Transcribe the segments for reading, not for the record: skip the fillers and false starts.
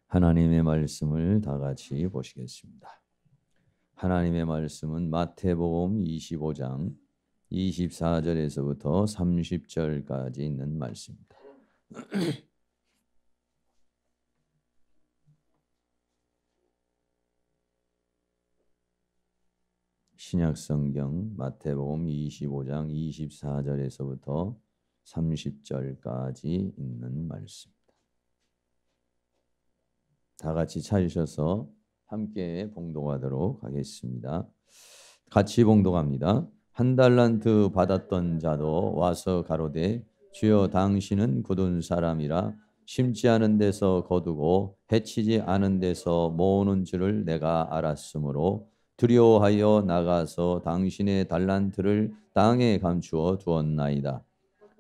하나님의 말씀을 다 같이 보시겠습니다. 하나님의 말씀은 마태복음 25장 24절에서부터 30절까지 있는 말씀입니다. 신약성경 마태복음 25장 24절에서부터 30절까지 있는 말씀입니다. 다 같이 찾으셔서 함께 봉독하도록 하겠습니다. 같이 봉독합니다. 한 달란트 받았던 자도 와서 가로되 주여 당신은 굳은 사람이라 심지 않은 데서 거두고 해치지 않은 데서 모으는 줄을 내가 알았으므로 두려워하여 나가서 당신의 달란트를 땅에 감추어 두었나이다.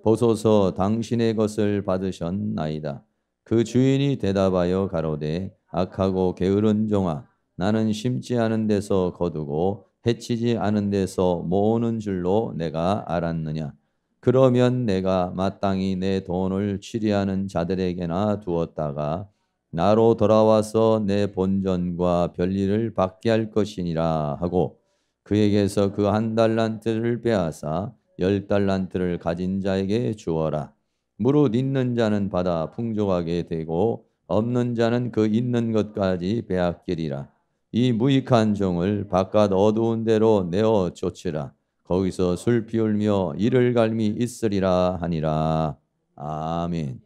보소서 당신의 것을 받으셨나이다. 그 주인이 대답하여 가로되 악하고 게으른 종아 나는 심지 않은 데서 거두고 해치지 않은 데서 모으는 줄로 내가 알았느냐. 그러면 내가 마땅히 내 돈을 취리하는 자들에게나 두었다가 나로 돌아와서 내 본전과 별일을 받게 할 것이니라 하고 그에게서 그 한 달란트를 빼앗아 10달란트를 가진 자에게 주어라. 무릇 있는 자는 받아 풍족하게 되고 없는 자는 그 있는 것까지 빼앗기리라. 이 무익한 종을 바깥 어두운 데로 내어 쫓으라. 거기서 술 피울며 이를 갈미 있으리라 하니라. 아멘.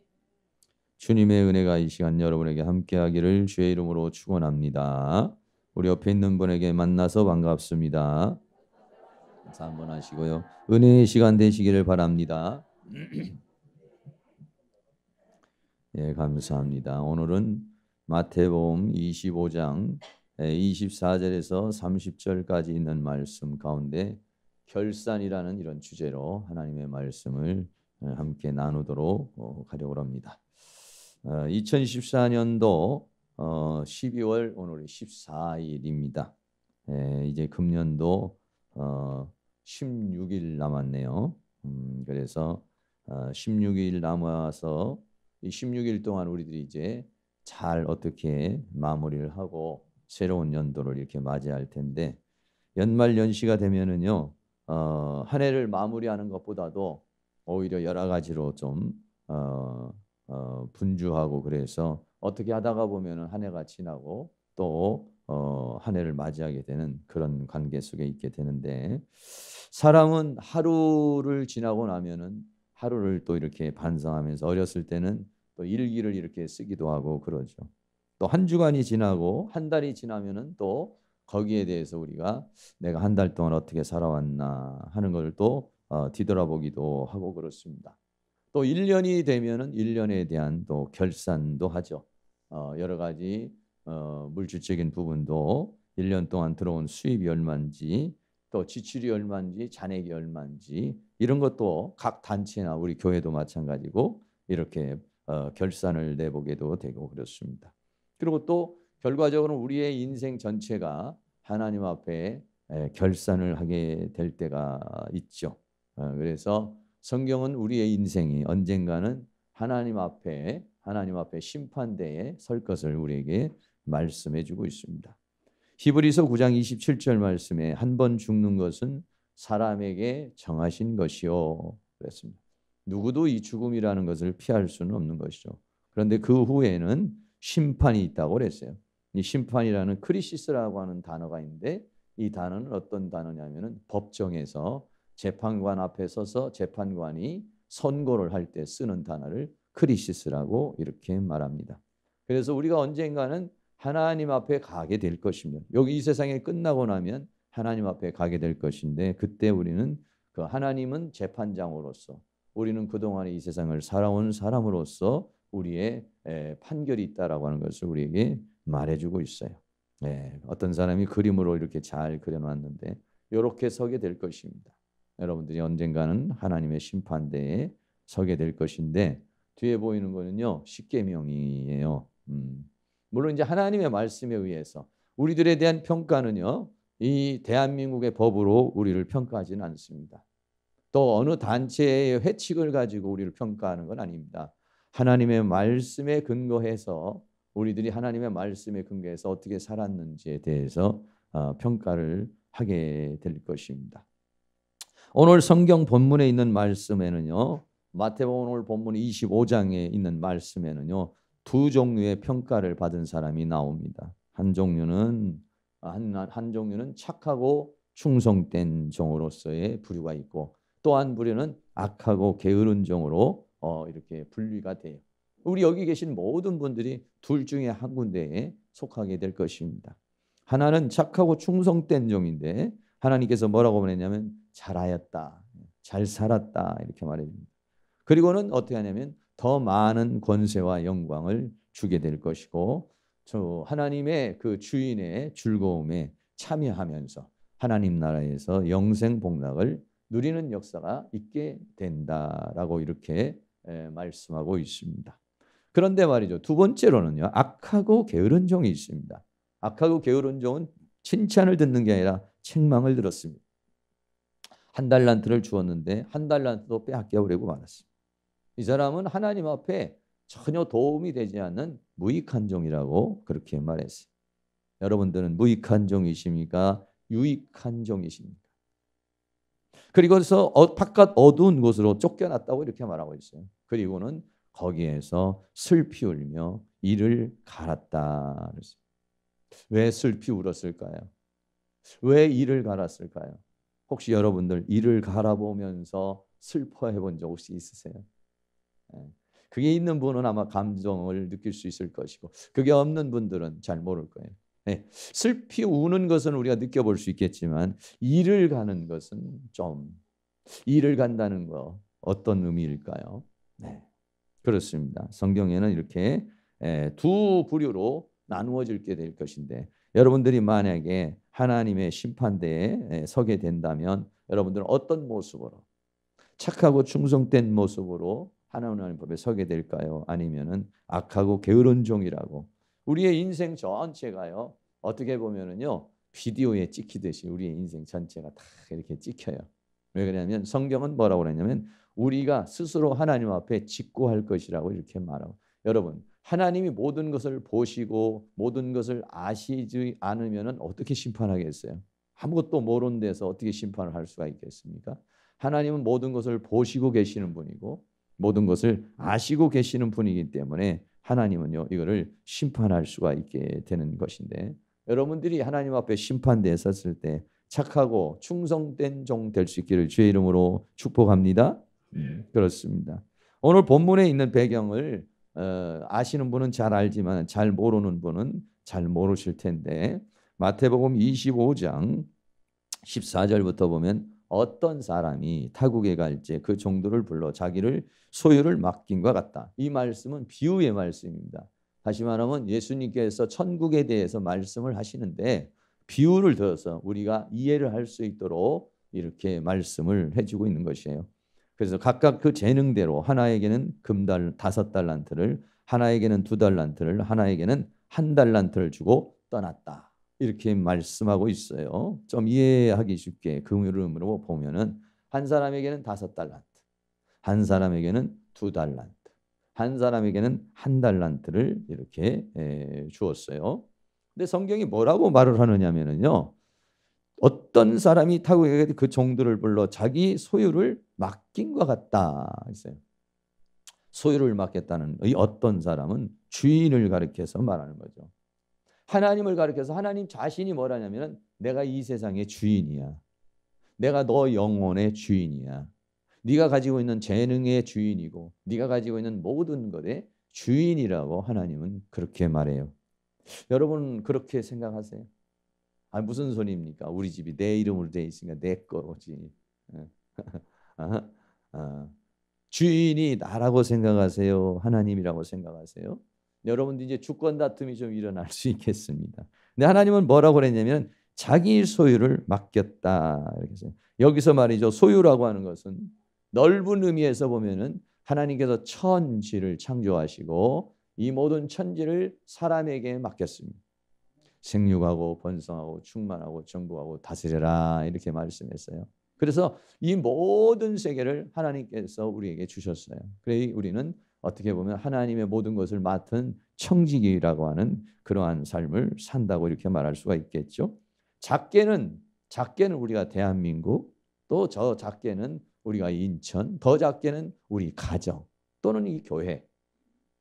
주님의 은혜가 이 시간 여러분에게 함께하기를 주의 이름으로 축원합니다. 우리 옆에 있는 분에게 만나서 반갑습니다. 인사 한번 하시고요. 은혜의 시간 되시기를 바랍니다. 예, 감사합니다. 오늘은 마태복음 25장 24절에서 30절까지 있는 말씀 가운데 결산이라는 이런 주제로 하나님의 말씀을 함께 나누도록 하려고 합니다. 2014년도 12월 오늘이 14일입니다. 이제 금년도 16일 남았네요. 그래서 16일 남아서 이 16일 동안 우리들이 이제 잘 어떻게 마무리를 하고 새로운 연도를 이렇게 맞이할 텐데 연말 연시가 되면은요 한 해를 마무리하는 것보다도 오히려 여러 가지로 좀 분주하고 그래서 어떻게 하다가 보면은 한 해가 지나고 또 한 해를 맞이하게 되는 그런 관계 속에 있게 되는데 사람은 하루를 지나고 나면은 하루를 또 이렇게 반성하면서 어렸을 때는 또 일기를 이렇게 쓰기도 하고 그러죠. 또 한 주간이 지나고 한 달이 지나면은 또 거기에 대해서 우리가 내가 한 달 동안 어떻게 살아왔나 하는 걸 또 뒤돌아보기도 하고 그렇습니다. 또 1년이 되면은 1년에 대한 또 결산도 하죠. 여러 가지 물질적인 부분도 1년 동안 들어온 수입이 얼마인지 또 지출이 얼마인지 잔액이 얼마인지 이런 것도 각 단체나 우리 교회도 마찬가지고 이렇게 결산을 내보게도 되고 그렇습니다. 그리고 또 결과적으로 우리의 인생 전체가 하나님 앞에 결산을 하게 될 때가 있죠. 그래서 성경은 우리의 인생이 언젠가는 하나님 앞에 심판대에 설 것을 우리에게 말씀해 주고 있습니다. 히브리서 9장 27절 말씀에 한 번 죽는 것은 사람에게 정하신 것이요 그랬습니다. 누구도 이 죽음이라는 것을 피할 수는 없는 것이죠. 그런데 그 후에는 심판이 있다고 그랬어요. 이 심판이라는 크리시스라고 하는 단어가 있는데 이 단어는 어떤 단어냐면은 법정에서 재판관 앞에 서서 재판관이 선고를 할 때 쓰는 단어를 크리시스라고 이렇게 말합니다. 그래서 우리가 언젠가는 하나님 앞에 가게 될 것입니다. 여기 이 세상에 끝나고 나면 하나님 앞에 가게 될 것인데 그때 우리는 그 하나님은 재판장으로서 우리는 그동안에 이 세상을 살아온 사람으로서 우리의 판결이 있다라고 하는 것을 우리에게 말해주고 있어요. 어떤 사람이 그림으로 이렇게 잘 그려놨는데 이렇게 서게 될 것입니다. 여러분들이 언젠가는 하나님의 심판대에 서게 될 것인데 뒤에 보이는 거는요 십계명이에요. 물론 이제 하나님의 말씀에 의해서 우리들에 대한 평가는요 이 대한민국의 법으로 우리를 평가하지는 않습니다. 또 어느 단체의 회칙을 가지고 우리를 평가하는 건 아닙니다. 하나님의 말씀에 근거해서 우리들이 하나님의 말씀에 근거해서 어떻게 살았는지에 대해서 평가를 하게 될 것입니다. 오늘 성경 본문에 있는 말씀에는요, 마태복음 오늘 본문 25장에 있는 말씀에는요, 두 종류의 평가를 받은 사람이 나옵니다. 한 종류는 착하고 충성된 종으로서의 부류가 있고, 또 한 부류는 악하고 게으른 종으로 이렇게 분류가 돼요. 우리 여기 계신 모든 분들이 둘 중에 한 군데에 속하게 될 것입니다. 하나는 착하고 충성된 종인데 하나님께서 뭐라고 보냈냐면 잘하였다, 잘 살았다 이렇게 말해줍니다. 그리고는 어떻게 하냐면 더 많은 권세와 영광을 주게 될 것이고, 저 하나님의 그 주인의 즐거움에 참여하면서 하나님 나라에서 영생 복락을 누리는 역사가 있게 된다라고 이렇게 말씀하고 있습니다. 그런데 말이죠, 두 번째로는요, 악하고 게으른 종이 있습니다. 악하고 게으른 종은 칭찬을 듣는 게 아니라 책망을 들었습니다. 한 달란트를 주었는데 한 달란트도 빼앗겨 버리고 말았습니다. 이 사람은 하나님 앞에 전혀 도움이 되지 않는 무익한 종이라고 그렇게 말했어요. 여러분들은 무익한 종이십니까? 유익한 종이십니까? 그리고서 바깥 어두운 곳으로 쫓겨났다고 이렇게 말하고 있어요. 그리고는 거기에서 슬피 울며 이를 갈았다. 왜 슬피 울었을까요? 왜 이를 갈았을까요? 혹시 여러분들 이를 갈아보면서 슬퍼해 본 적 혹시 있으세요? 그게 있는 분은 아마 감정을 느낄 수 있을 것이고, 그게 없는 분들은 잘 모를 거예요. 슬피 우는 것은 우리가 느껴볼 수 있겠지만 이를 가는 것은 좀, 이를 간다는 거 어떤 의미일까요? 네, 그렇습니다. 성경에는 이렇게 두 부류로 나누어질게 될 것인데, 여러분들이 만약에 하나님의 심판대에 서게 된다면 여러분들은 어떤 모습으로, 착하고 충성된 모습으로 하나님 법에 서게 될까요? 아니면은 악하고 게으른 종이라고, 우리의 인생 전체가요, 어떻게 보면은요, 비디오에 찍히듯이 우리의 인생 전체가 다 이렇게 찍혀요. 왜 그러냐면 성경은 뭐라고 그러냐면 우리가 스스로 하나님 앞에 직고할 것이라고 이렇게 말하고, 여러분 하나님이 모든 것을 보시고 모든 것을 아시지 않으면 어떻게 심판하겠어요? 아무것도 모르는 데서 어떻게 심판을 할 수가 있겠습니까? 하나님은 모든 것을 보시고 계시는 분이고 모든 것을 아시고 계시는 분이기 때문에 하나님은요, 이거를 심판할 수가 있게 되는 것인데, 여러분들이 하나님 앞에 심판대에 섰을 때 착하고 충성된 종 될 수 있기를 주의 이름으로 축복합니다. 그렇습니다. 오늘 본문에 있는 배경을 아시는 분은 잘 알지만 잘 모르는 분은 잘 모르실 텐데, 마태복음 25장 14절부터 보면 어떤 사람이 타국에 갈지 그 종들을 불러 자기를 소유를 맡긴과 같다. 이 말씀은 비유의 말씀입니다. 다시 말하면 예수님께서 천국에 대해서 말씀을 하시는데 비유를 들어서 우리가 이해를 할 수 있도록 이렇게 말씀을 해주고 있는 것이에요. 그래서 각각 그 재능대로 하나에게는 금달 5달란트를, 하나에게는 2달란트를, 하나에게는 1달란트를 주고 떠났다. 이렇게 말씀하고 있어요. 좀 이해하기 쉽게 그 흐름으로 보면은 한 사람에게는 5달란트, 한 사람에게는 2달란트, 한 사람에게는 1달란트를 이렇게 주었어요. 근데 성경이 뭐라고 말을 하느냐면요, 어떤 사람이 타국에게 그 종들을 불러 자기 소유를 맡긴 것 같다 했어요. 소유를 맡겼다는 이 어떤 사람은 주인을 가리켜서 말하는 거죠. 하나님을 가리켜서 하나님 자신이 뭐라냐면 내가 이 세상의 주인이야. 내가 너 영혼의 주인이야. 네가 가지고 있는 재능의 주인이고 네가 가지고 있는 모든 것의 주인이라고 하나님은 그렇게 말해요. 여러분 그렇게 생각하세요? 아, 무슨 소리입니까? 우리 집이 내 이름으로 돼 있으니까 내 거지. 주인이 나라고 생각하세요? 하나님이라고 생각하세요? 여러분들 이제 주권 다툼이 좀 일어날 수 있겠습니다. 근데 하나님은 뭐라고 그랬냐면 자기 소유를 맡겼다 이렇게 해서, 여기서 말이죠, 소유라고 하는 것은 넓은 의미에서 보면은 하나님께서 천지를 창조하시고 이 모든 천지를 사람에게 맡겼습니다. 생육하고 번성하고 충만하고 정복하고 다스려라 이렇게 말씀했어요. 그래서 이 모든 세계를 하나님께서 우리에게 주셨어요. 그래 우리는 어떻게 보면 하나님의 모든 것을 맡은 청지기라고 하는 그러한 삶을 산다고 이렇게 말할 수가 있겠죠. 작게는 우리가 대한민국, 또 저 작게는 우리가 인천, 더 작게는 우리 가정 또는 이 교회,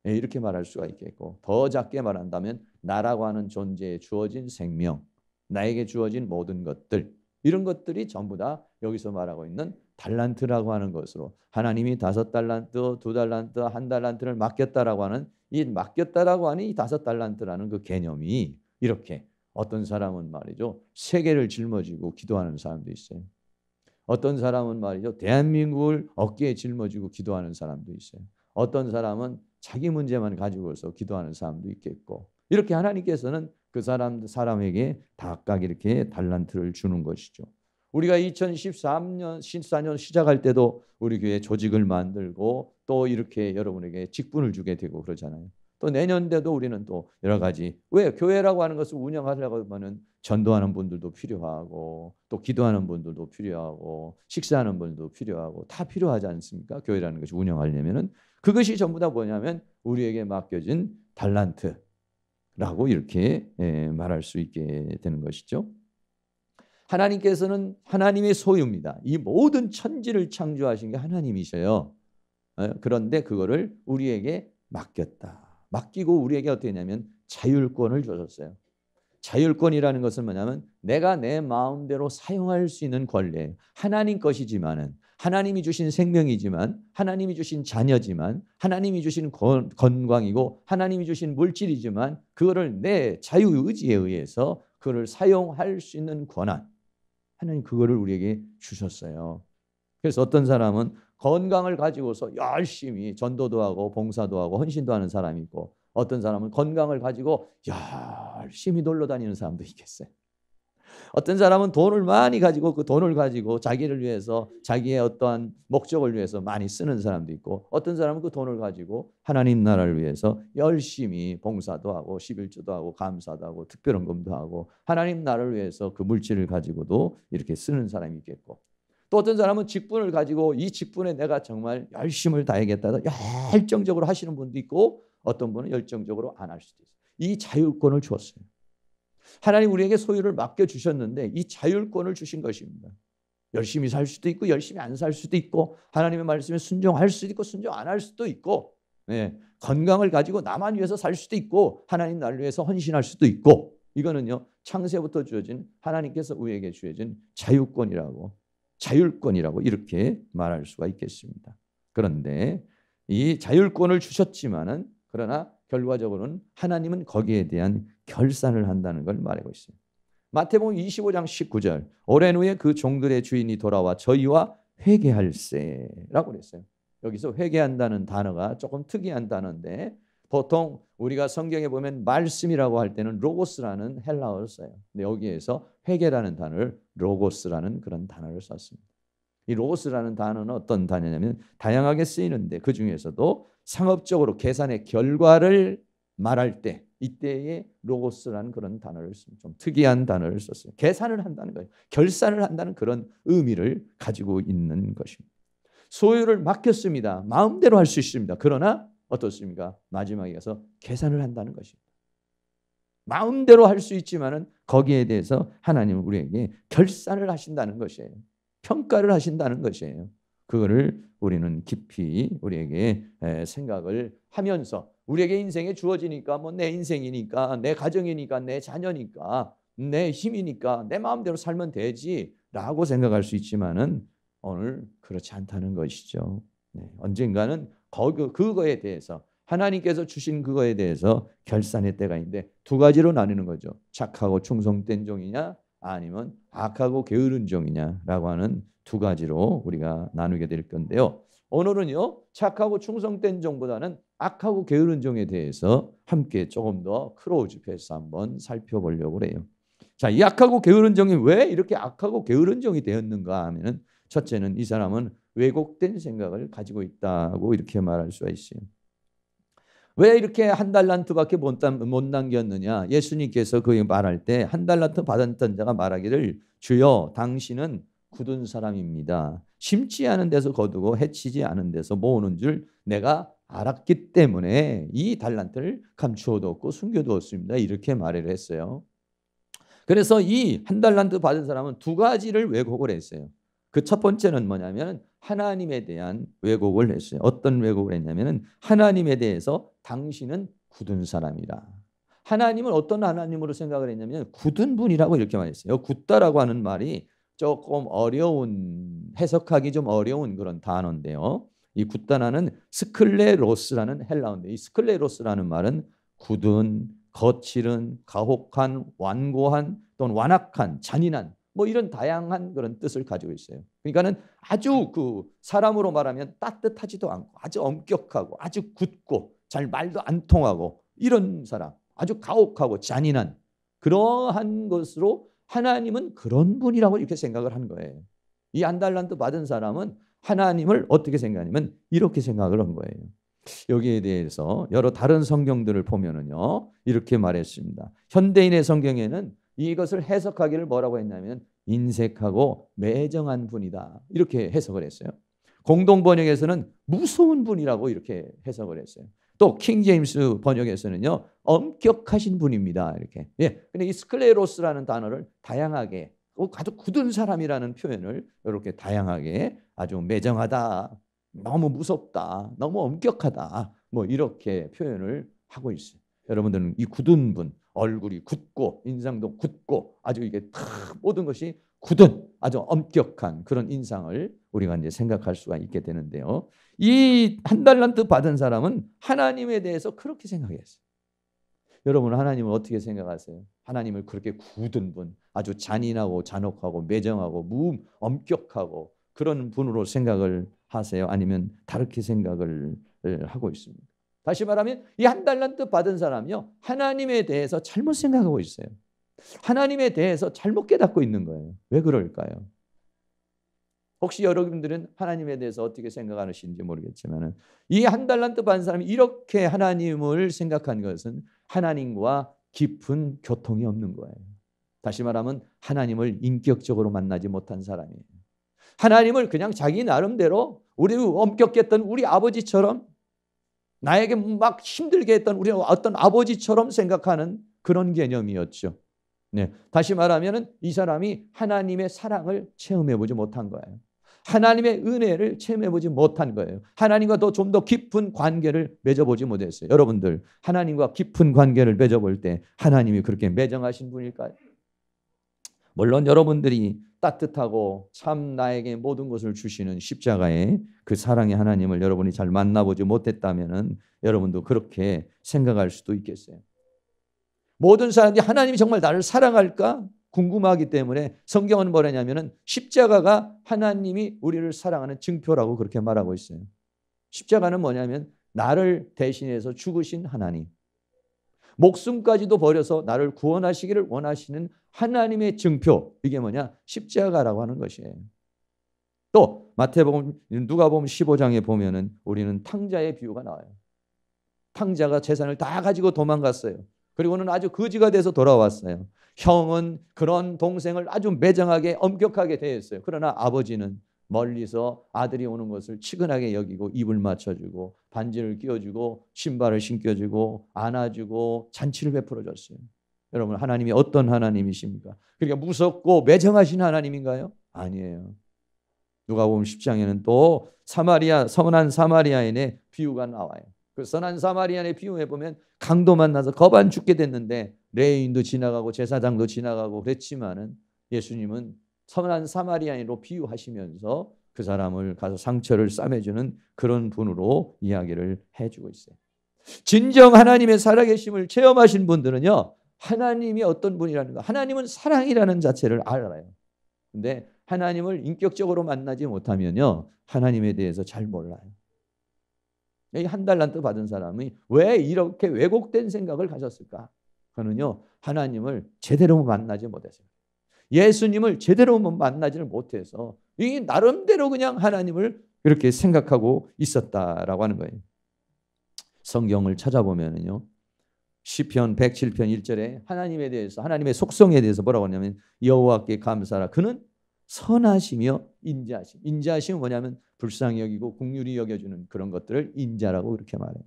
이렇게 말할 수가 있겠고, 더 작게 말한다면 나라고 하는 존재에 주어진 생명, 나에게 주어진 모든 것들, 이런 것들이 전부 다 여기서 말하고 있는 달란트라고 하는 것으로, 하나님이 5달란트, 2달란트, 1달란트를 맡겼다라고 하는 이 맡겼다라고 하는 이 5달란트라는 그 개념이, 이렇게 어떤 사람은 말이죠, 세계를 짊어지고 기도하는 사람도 있어요. 어떤 사람은 말이죠, 대한민국을 어깨에 짊어지고 기도하는 사람도 있어요. 어떤 사람은 자기 문제만 가지고서 기도하는 사람도 있겠고, 이렇게 하나님께서는 그 사람에게 각각 이렇게 달란트를 주는 것이죠. 우리가 2014년 시작할 때도 우리 교회 조직을 만들고 또 이렇게 여러분에게 직분을 주게 되고 그러잖아요. 또 내년에도 우리는 또 여러 가지, 왜 교회라고 하는 것을 운영하려고 하면은 전도하는 분들도 필요하고 또 기도하는 분들도 필요하고 식사하는 분들도 필요하고 다 필요하지 않습니까? 교회라는 것이 운영하려면은 그것이 전부 다 뭐냐면 우리에게 맡겨진 달란트라고 이렇게 말할 수 있게 되는 것이죠. 하나님께서는 하나님의 소유입니다. 이 모든 천지를 창조하신 게 하나님이셔요. 그런데 그거를 우리에게 맡겼다. 맡기고 우리에게 어떻게 했냐면 자율권을 주셨어요. 자율권이라는 것은 뭐냐면 내가 내 마음대로 사용할 수 있는 권리, 하나님 것이지만은, 하나님이 주신 생명이지만, 하나님이 주신 자녀지만, 하나님이 주신 건강이고 하나님이 주신 물질이지만, 그거를 내 자유의지에 의해서 그걸 사용할 수 있는 권한, 하나님 그거를 우리에게 주셨어요. 그래서 어떤 사람은 건강을 가지고서 열심히 전도도 하고 봉사도 하고 헌신도 하는 사람이 있고, 어떤 사람은 건강을 가지고 열심히 놀러 다니는 사람도 있겠어요. 어떤 사람은 돈을 많이 가지고 그 돈을 가지고 자기를 위해서, 자기의 어떠한 목적을 위해서 많이 쓰는 사람도 있고, 어떤 사람은 그 돈을 가지고 하나님 나라를 위해서 열심히 봉사도 하고 11조도 하고 감사도 하고 특별헌금도 하고 하나님 나라를 위해서 그 물질을 가지고도 이렇게 쓰는 사람이 있겠고, 또 어떤 사람은 직분을 가지고 이 직분에 내가 정말 열심을 다하겠다 열정적으로 하시는 분도 있고, 어떤 분은 열정적으로 안 할 수도 있어요. 이 자율권을 주었어요. 하나님 우리에게 소유를 맡겨주셨는데 이 자율권을 주신 것입니다. 열심히 살 수도 있고 열심히 안 살 수도 있고, 하나님의 말씀에 순종할 수도 있고 순종 안 할 수도 있고, 건강을 가지고 나만 위해서 살 수도 있고 하나님 나를 위해서 헌신할 수도 있고, 이거는요 창세부터 주어진 하나님께서 우리에게 주어진 자율권이라고 이렇게 말할 수가 있겠습니다. 그런데 이 자율권을 주셨지만은, 그러나 결과적으로는 하나님은 거기에 대한 결산을 한다는 걸 말하고 있습니다. 마태복음 25장 19절, 오랜 후에 그 종들의 주인이 돌아와 저희와 회개할세라고 그랬어요. 여기서 회개한다는 단어가 조금 특이한 단어인데, 보통 우리가 성경에 보면 말씀이라고 할 때는 로고스라는 헬라어를 써요. 근데 여기에서 회개라는 단어를 로고스라는 그런 단어를 썼습니다. 이 로고스라는 단어는 어떤 단어냐면 다양하게 쓰이는데, 그 중에서도 상업적으로 계산의 결과를 말할 때 이때에 로고스라는 그런 단어를 좀 특이한 단어를 썼어요. 계산을 한다는 거예요. 결산을 한다는 그런 의미를 가지고 있는 것입니다. 소유를 맡겼습니다. 마음대로 할 수 있습니다. 그러나 어떻습니까? 마지막에 가서 계산을 한다는 것입니다. 마음대로 할 수 있지만은 거기에 대해서 하나님은 우리에게 결산을 하신다는 것이에요. 평가를 하신다는 것이에요. 그거를 우리는 깊이 우리에게 생각을 하면서, 우리에게 인생에 주어지니까 뭐 내 인생이니까, 내 가정이니까, 내 자녀니까, 내 힘이니까 내 마음대로 살면 되지라고 생각할 수 있지만은 오늘 그렇지 않다는 것이죠. 언젠가는 그거에 대해서, 하나님께서 주신 그거에 대해서 결산의 때가 있는데 두 가지로 나뉘는 거죠. 착하고 충성된 종이냐, 아니면 악하고 게으른 종이냐라고 하는 두 가지로 우리가 나누게 될 건데요. 오늘은요 착하고 충성된 종보다는 악하고 게으른 종에 대해서 함께 조금 더 크로우즈해서 한번 살펴보려고 그래요. 자, 이 악하고 게으른 종이 왜 이렇게 악하고 게으른 종이 되었는가 하면은, 첫째는 이 사람은 왜곡된 생각을 가지고 있다고 이렇게 말할 수가 있어요. 왜 이렇게 1달란트밖에 못 남겼느냐? 예수님께서 그 말할 때 1달란트 받았던 자가 말하기를, 주여 당신은 굳은 사람입니다. 심지 않은 데서 거두고 해치지 않은 데서 모으는 줄 내가 알았기 때문에 이 달란트를 감추어두었고 숨겨두었습니다. 이렇게 말을 했어요. 그래서 이 한 달란트 받은 사람은 두 가지를 왜곡을 했어요. 그 첫 번째는 뭐냐면 하나님에 대한 왜곡을 했어요. 어떤 왜곡을 했냐면 하나님에 대해서 당신은 굳은 사람이라. 하나님을 어떤 하나님으로 생각을 했냐면 굳은 분이라고 이렇게 말했어요. 굳다라고 하는 말이 조금 어려운, 해석하기 좀 어려운 그런 단어인데요. 이 굳다는 스클레로스라는 헬라어인데, 이 스클레로스라는 말은 굳은, 거칠은, 가혹한, 완고한 또는 완악한, 잔인한 뭐 이런 다양한 그런 뜻을 가지고 있어요. 그러니까는 아주 그 사람으로 말하면 따뜻하지도 않고 아주 엄격하고 아주 굳고 잘 말도 안 통하고 이런 사람, 아주 가혹하고 잔인한 그러한 것으로 하나님은 그런 분이라고 이렇게 생각을 한 거예요. 이 한 달란트 받은 사람은 하나님을 어떻게 생각하냐면 이렇게 생각을 한 거예요. 여기에 대해서 여러 다른 성경들을 보면은요 이렇게 말했습니다. 현대인의 성경에는 이것을 해석하기를 뭐라고 했냐면 인색하고 매정한 분이다 이렇게 해석을 했어요. 공동 번역에서는 무서운 분이라고 이렇게 해석을 했어요. 또 킹제임스 번역에서는요 엄격하신 분입니다 이렇게. 예, 근데 이 스클레로스라는 단어를 다양하게 아주 굳은 사람이라는 표현을 이렇게 다양하게 아주 매정하다, 너무 무섭다, 너무 엄격하다 뭐 이렇게 표현을 하고 있어요. 여러분들은 이 굳은 분, 얼굴이 굳고 인상도 굳고 아주 이게 다 모든 것이 굳은 아주 엄격한 그런 인상을 우리가 이제 생각할 수가 있게 되는데요. 이 한 달란트 받은 사람은 하나님에 대해서 그렇게 생각했어요. 여러분은 하나님을 어떻게 생각하세요? 하나님을 그렇게 굳은 분, 아주 잔인하고 잔혹하고 매정하고 엄격하고 그런 분으로 생각을 하세요? 아니면 다르게 생각을 하고 있습니까? 다시 말하면 이 한 달란트 받은 사람이요 하나님에 대해서 잘못 생각하고 있어요. 하나님에 대해서 잘못 깨닫고 있는 거예요. 왜 그럴까요? 혹시 여러분들은 하나님에 대해서 어떻게 생각하시는지 모르겠지만 이 한 달란트 받은 사람이 이렇게 하나님을 생각한 것은 하나님과 깊은 교통이 없는 거예요. 다시 말하면 하나님을 인격적으로 만나지 못한 사람이에요. 하나님을 그냥 자기 나름대로 우리 엄격했던 우리 아버지처럼 나에게 막 힘들게 했던 우리 어떤 아버지처럼 생각하는 그런 개념이었죠. 네, 다시 말하면 이 사람이 하나님의 사랑을 체험해보지 못한 거예요. 하나님의 은혜를 체험해보지 못한 거예요. 하나님과 좀 더 깊은 관계를 맺어보지 못했어요. 여러분들 하나님과 깊은 관계를 맺어볼 때 하나님이 그렇게 매정하신 분일까요? 물론 여러분들이 따뜻하고 참 나에게 모든 것을 주시는 십자가의 그 사랑의 하나님을 여러분이 잘 만나보지 못했다면 여러분도 그렇게 생각할 수도 있겠어요. 모든 사람들이 하나님이 정말 나를 사랑할까 궁금하기 때문에 성경은 뭐라냐면은 십자가가 하나님이 우리를 사랑하는 증표라고 그렇게 말하고 있어요. 십자가는 뭐냐면 나를 대신해서 죽으신 하나님, 목숨까지도 버려서 나를 구원하시기를 원하시는 하나님의 증표, 이게 뭐냐? 십자가라고 하는 것이에요. 또 마태복음, 누가복음 15장에 보면은 우리는 탕자의 비유가 나와요. 탕자가 재산을 다 가지고 도망갔어요. 그리고는 아주 거지가 돼서 돌아왔어요. 형은 그런 동생을 아주 매정하게 엄격하게 대했어요. 그러나 아버지는 멀리서 아들이 오는 것을 치근하게 여기고 입을 맞춰주고 반지를 끼워주고 신발을 신겨주고 안아주고 잔치를 베풀어줬어요. 여러분 하나님이 어떤 하나님이십니까? 그러니까 무섭고 매정하신 하나님인가요? 아니에요. 누가복음 10장에는 또 선한 사마리아인의 비유가 나와요. 그 선한 사마리아인의 비유에 보면 강도 만나서 겁 안 죽게 됐는데 레위인도 지나가고 제사장도 지나가고 그랬지만은 예수님은 선한 사마리아인으로 비유하시면서 그 사람을 가서 상처를 싸매주는 그런 분으로 이야기를 해주고 있어요. 진정 하나님의 살아계심을 체험하신 분들은요, 하나님이 어떤 분이라는 거, 하나님은 사랑이라는 자체를 알아요. 근데 하나님을 인격적으로 만나지 못하면요, 하나님에 대해서 잘 몰라요. 이 한 달란트 받은 사람이 왜 이렇게 왜곡된 생각을 가졌을까? 그는요, 하나님을 제대로 만나지 못했어요. 예수님을 제대로 만나지를 못해서 이 나름대로 그냥 하나님을 그렇게 생각하고 있었다라고 하는 거예요. 성경을 찾아보면요, 시편 107편 1절에 하나님에 대해서, 하나님의 속성에 대해서 뭐라고 하냐면 여호와께 감사하라. 그는 선하시며 인자하심. 인자하심은 뭐냐면 불쌍히 여기고 긍휼히 여겨주는 그런 것들을 인자라고 그렇게 말해요.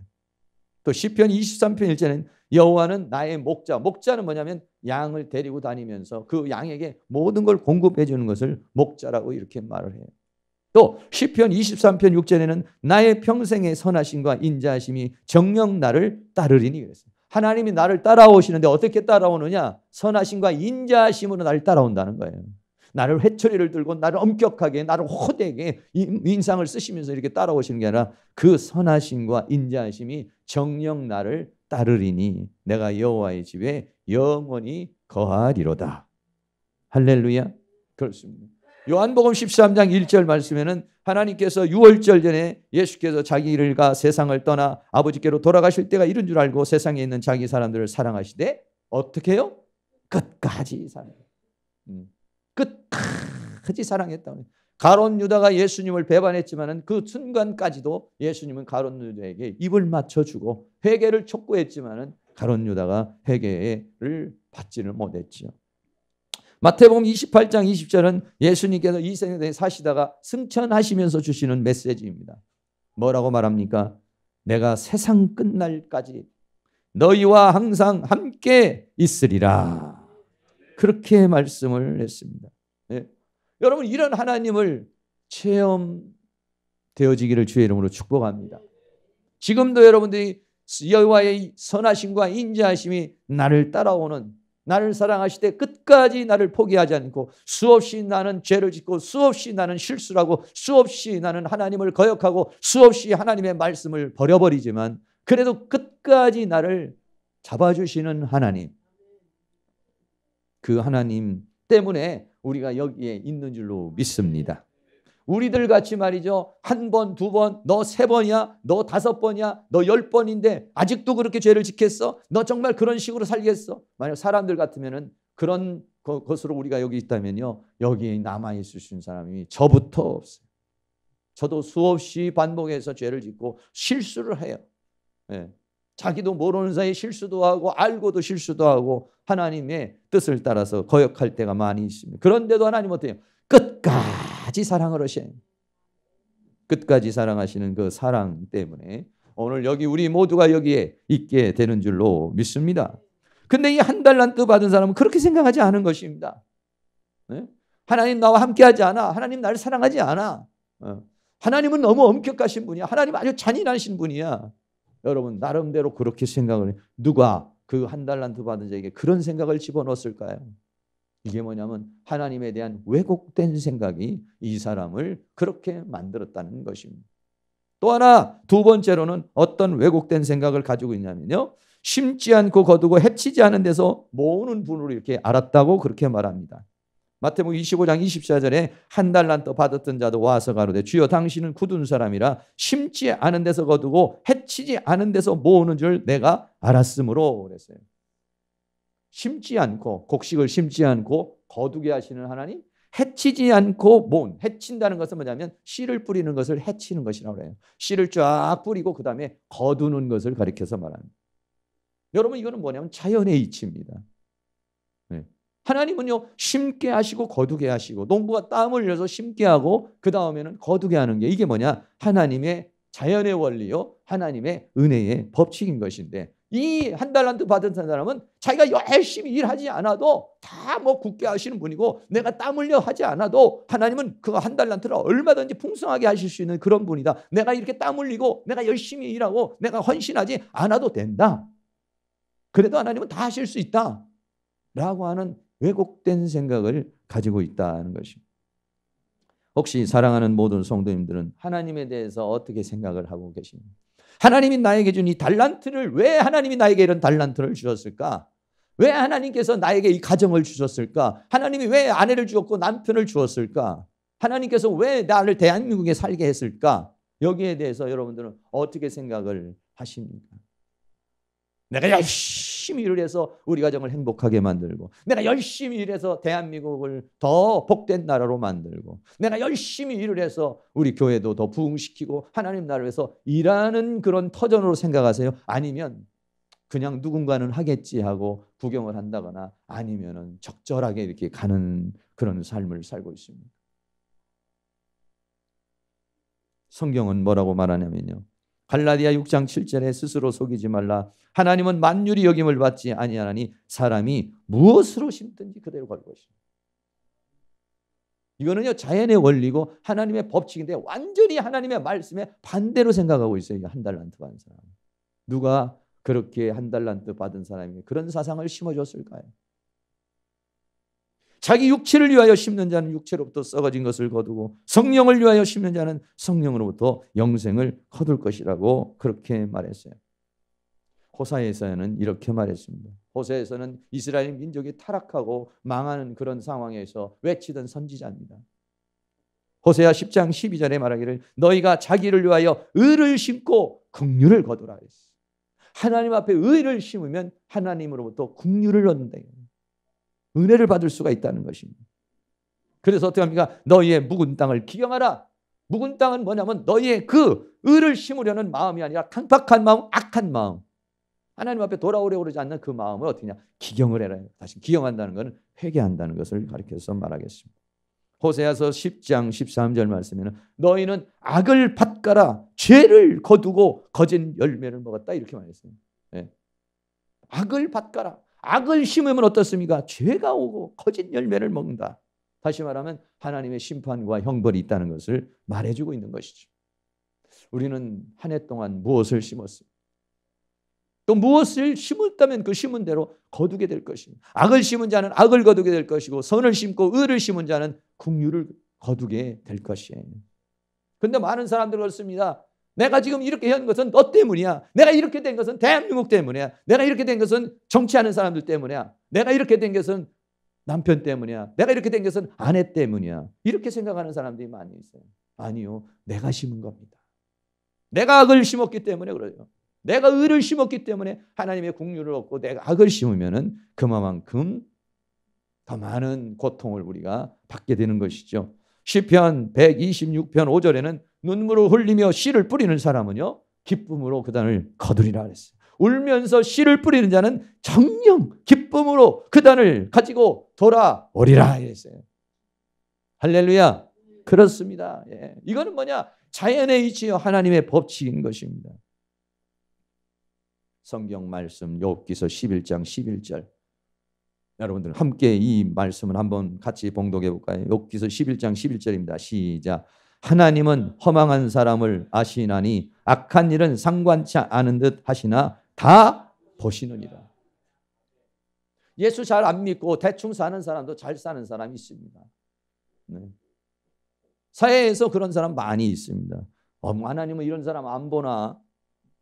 또 시편 23편 1절에는 여호와는 나의 목자. 목자는 뭐냐면 양을 데리고 다니면서 그 양에게 모든 걸 공급해 주는 것을 목자라고 이렇게 말을 해요. 또 시편 23편 6절에는 나의 평생의 선하심과 인자하심이 정녕 나를 따르리니 그랬어요. 하나님이 나를 따라오시는데 어떻게 따라오느냐? 선하심과 인자하심으로 나를 따라온다는 거예요. 나를 회초리를 들고 나를 엄격하게 나를 호되게 인상을 쓰시면서 이렇게 따라오시는 게 아니라 그 선하심과 인자하심이 정녕 나를 따르리니 내가 여호와의 집에 영원히 거하리로다. 할렐루야. 그렇습니다. 요한복음 13장 1절 말씀에는 하나님께서 유월절 전에 예수께서 자기가 세상을 떠나 아버지께로 돌아가실 때가 이른 줄 알고 세상에 있는 자기 사람들을 사랑하시되 어떻게 해요? 끝까지 사랑해요. 끝까지 사랑했다. 가룟 유다가 예수님을 배반했지만 그 순간까지도 예수님은 가룟 유다에게 입을 맞춰주고 회개를 촉구했지만 가룟 유다가 회개를 받지를 못했죠. 마태복음 28장 20절은 예수님께서 이 세상에 사시다가 승천하시면서 주시는 메시지입니다. 뭐라고 말합니까? 내가 세상 끝날까지 너희와 항상 함께 있으리라. 그렇게 말씀을 했습니다. 네. 여러분 이런 하나님을 체험되어지기를 주의 이름으로 축복합니다. 지금도 여러분들이 여호와의 선하심과 인자하심이 나를 따라오는 나를 사랑하실 때 끝까지 나를 포기하지 않고 수없이 나는 죄를 짓고 수없이 나는 실수를 하고 수없이 나는 하나님을 거역하고 수없이 하나님의 말씀을 버려버리지만 그래도 끝까지 나를 잡아주시는 하나님, 그 하나님 때문에 우리가 여기에 있는 줄로 믿습니다. 우리들 같이 말이죠. 한 번, 두 번, 너 세 번이야? 너 다섯 번이야? 너 10번인데 아직도 그렇게 죄를 짓겠어? 너 정말 그런 식으로 살겠어? 만약 사람들 같으면은 그런 것으로 우리가 여기 있다면요. 여기 남아있을 수 있는 사람이 저부터 없어요. 저도 수없이 반복해서 죄를 짓고 실수를 해요. 네. 자기도 모르는 사이에 실수도 하고 알고도 실수도 하고 하나님의 뜻을 따라서 거역할 때가 많이 있습니다. 그런데도 하나님 어때요? 끝까지 사랑을 하셔요. 끝까지 사랑하시는 그 사랑 때문에 오늘 여기 우리 모두가 여기에 있게 되는 줄로 믿습니다. 근데 이 한 달란트 받은 사람은 그렇게 생각하지 않은 것입니다. 네? 하나님 나와 함께하지 않아. 하나님 나를 사랑하지 않아. 하나님은 너무 엄격하신 분이야. 하나님 아주 잔인하신 분이야. 여러분 나름대로 그렇게 생각을 해요. 누가 그 한 달란트 받은 자에게 그런 생각을 집어넣었을까요? 이게 뭐냐면 하나님에 대한 왜곡된 생각이 이 사람을 그렇게 만들었다는 것입니다. 또 하나 두 번째로는 어떤 왜곡된 생각을 가지고 있냐면요. 심지 않고 거두고 해치지 않은 데서 모으는 분으로 이렇게 알았다고 그렇게 말합니다. 마태복음 25장 24절에 한 달란트 받았던 자도 와서 가로되 주여 당신은 굳은 사람이라 심지 않은 데서 거두고 해치지 않은 데서 모으는 줄 내가 알았으므로 그랬어요. 심지 않고 곡식을 심지 않고 거두게 하시는 하나님, 해치지 않고 모은, 해친다는 것은 뭐냐면 씨를 뿌리는 것을 해치는 것이라고 해요. 씨를 쫙 뿌리고 그 다음에 거두는 것을 가리켜서 말합니다. 여러분 이거는 뭐냐면 자연의 이치입니다. 네. 하나님은요 심게 하시고 거두게 하시고 농부가 땀을 흘려서 심게 하고 그 다음에는 거두게 하는 게 이게 뭐냐? 하나님의 자연의 원리요 하나님의 은혜의 법칙인 것인데 이 한 달란트 받은 사람은 자기가 열심히 일하지 않아도 다 뭐 굳게 하시는 분이고 내가 땀 흘려 하지 않아도 하나님은 그 한 달란트를 얼마든지 풍성하게 하실 수 있는 그런 분이다. 내가 이렇게 땀 흘리고 내가 열심히 일하고 내가 헌신하지 않아도 된다. 그래도 하나님은 다 하실 수 있다. 라고 하는 왜곡된 생각을 가지고 있다는 것입니다. 혹시 사랑하는 모든 성도님들은 하나님에 대해서 어떻게 생각을 하고 계십니까? 하나님이 나에게 준 이 달란트를 왜 하나님이 나에게 이런 달란트를 주셨을까? 왜 하나님께서 나에게 이 가정을 주셨을까? 하나님이 왜 아내를 주었고 남편을 주었을까? 하나님께서 왜 나를 대한민국에 살게 했을까? 여기에 대해서 여러분들은 어떻게 생각을 하십니까? 내가 열심히 일을 해서 우리 가정을 행복하게 만들고 내가 열심히 일해서 대한민국을 더 복된 나라로 만들고 내가 열심히 일을 해서 우리 교회도 더 부흥시키고 하나님 나라를 위해서 일하는 그런 터전으로 생각하세요? 아니면 그냥 누군가는 하겠지 하고 구경을 한다거나 아니면은 적절하게 이렇게 가는 그런 삶을 살고 있습니다. 성경은 뭐라고 말하냐면요. 갈라디아 6장 7절에 스스로 속이지 말라. 하나님은 만유리 여김을 받지 아니하나니 사람이 무엇으로 심든지 그대로 걸 것이다. 이거는요 자연의 원리고 하나님의 법칙인데 완전히 하나님의 말씀에 반대로 생각하고 있어요. 한 달란트 받은 사람. 누가 그렇게 한 달란트 받은 사람이 그런 사상을 심어줬을까요? 자기 육체를 위하여 심는 자는 육체로부터 썩어진 것을 거두고 성령을 위하여 심는 자는 성령으로부터 영생을 거둘 것이라고 그렇게 말했어요. 호사에서는 이렇게 말했습니다. 호세에서는 이스라엘 민족이 타락하고 망하는 그런 상황에서 외치던 선지자입니다. 호세아 10장 12절에 말하기를 너희가 자기를 위하여 의를 심고 긍휼을 거두라 했어. 하나님 앞에 의를 심으면 하나님으로부터 긍휼을 얻는다. 은혜를 받을 수가 있다는 것입니다. 그래서 어떻게 합니까? 너희의 묵은 땅을 기경하라. 묵은 땅은 뭐냐면 너희의 그 의를 심으려는 마음이 아니라 강팍한 마음, 악한 마음. 하나님 앞에 돌아오려고 그러지 않는 그 마음을 어떻게 하냐? 기경을 해라. 다시 기경한다는 것은 회개한다는 것을 가리켜서 말하겠습니다. 호세아서 10장 13절 말씀에는 너희는 악을 밭가라 죄를 거두고 거짓 열매를 먹었다 이렇게 말했어요. 네. 악을 밭가라. 악을 심으면 어떻습니까? 죄가 오고 거짓 열매를 먹는다. 다시 말하면 하나님의 심판과 형벌이 있다는 것을 말해주고 있는 것이죠. 우리는 한 해 동안 무엇을 심었습니까? 또 무엇을 심었다면 그 심은 대로 거두게 될 것입니다. 악을 심은 자는 악을 거두게 될 것이고 선을 심고 의를 심은 자는 긍휼을 거두게 될 것이에요. 그런데 많은 사람들 그렇습니다. 내가 지금 이렇게 한 것은 너 때문이야. 내가 이렇게 된 것은 대한민국 때문이야. 내가 이렇게 된 것은 정치하는 사람들 때문이야. 내가 이렇게 된 것은 남편 때문이야. 내가 이렇게 된 것은 아내 때문이야. 이렇게 생각하는 사람들이 많이 있어요. 아니요. 내가 심은 겁니다. 내가 악을 심었기 때문에 그래요. 내가 의를 심었기 때문에 하나님의 긍휼을 얻고 내가 악을 심으면은 그만큼 더 많은 고통을 우리가 받게 되는 것이죠. 시편 126편 5절에는 눈물을 흘리며 씨를 뿌리는 사람은요 기쁨으로 그 단을 거두리라 그랬어요. 울면서 씨를 뿌리는 자는 정녕 기쁨으로 그 단을 가지고 돌아오리라 그랬어요. 할렐루야. 그렇습니다. 예. 이거는 뭐냐? 자연의 이치요 하나님의 법칙인 것입니다. 성경 말씀 욥기서 11장 11절 여러분들 함께 이 말씀을 한번 같이 봉독해 볼까요? 욥기서 11장 11절입니다. 시작. 하나님은 허망한 사람을 아시나니 악한 일은 상관치 않은 듯 하시나 다 보시느니라. 예수 잘 안 믿고 대충 사는 사람도 잘 사는 사람이 있습니다. 네. 사회에서 그런 사람 많이 있습니다. 하나님은 이런 사람 안 보나?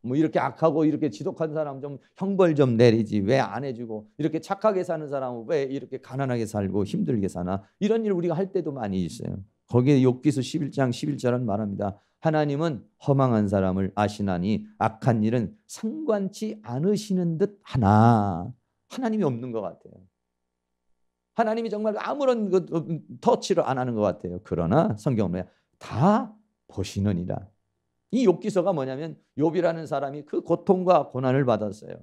뭐 이렇게 악하고 이렇게 지독한 사람 좀 형벌 좀 내리지 왜 안 해주고 이렇게 착하게 사는 사람은 왜 이렇게 가난하게 살고 힘들게 사나 이런 일 우리가 할 때도 많이 있어요. 거기에 욥기서 11장 11절은 말합니다. 하나님은 허망한 사람을 아시나니 악한 일은 상관치 않으시는 듯 하나 하나님이 없는 것 같아요. 하나님이 정말 아무런 터치를 안 하는 것 같아요. 그러나 성경은 다 보시느니라. 이 욥기서가 뭐냐면 욥이라는 사람이 그 고통과 고난을 받았어요.